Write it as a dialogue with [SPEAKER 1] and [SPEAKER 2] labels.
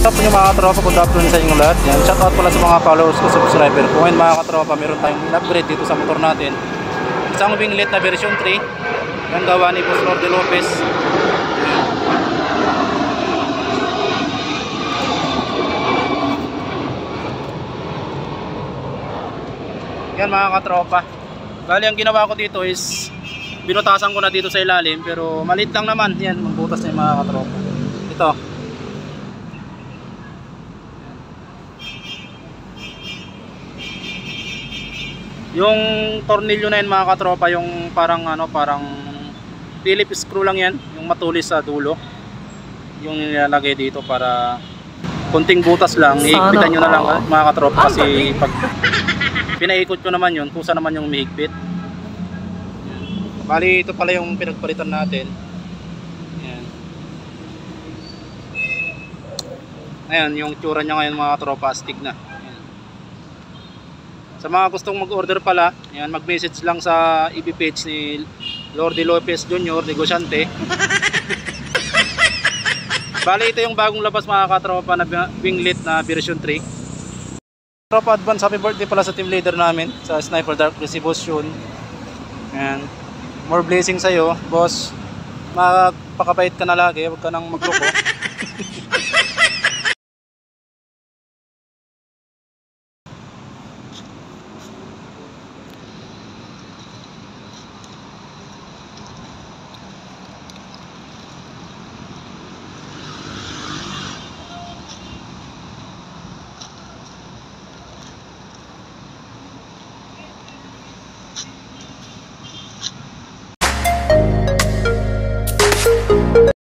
[SPEAKER 1] up nyo mga katropa, good afternoon sa inyong lahat. Yan, shout out pala sa mga followers ko, subscriber ko. Ngayon mga katropa, meron tayong upgrade dito sa motor natin. Isang winglet na version 3. Yan gawa ni Boss Lorde Lopez. Yan mga katropa. Bali ang ginawa ko dito is binutasan ko na dito sa ilalim, pero maliit lang naman. Yan, magbutas na yung mga katropa. Ito. Yung tornilyo na yan mga katropa, yung parang parang Phillips screw lang yan, yung matulis sa dulo. Yung nilalagay dito para konting butas lang. Ihigpitan nyo na lang mga katropa, kasi pag pinaikot ko naman yun, kusa naman yung umihigpit. Bali ito pala yung pinagpalitan natin. Ayan. Ayan yung tsura nya ngayon mga katropa, stick na. Ayan. Sa mga gustong mag-order pala, ayan, mag-message lang sa EB page ni Lorde Lopez Jr. Negosyante. Bali ito yung bagong labas mga katropa na winglet na version 3. Tropa, advance happy birthday pala sa team leader namin sa Sniper Dark Blue, si Boss Yun. Ayan. More blessings sa'yo, boss. Magpakabait ka na lagi, huwag ka nang magloko.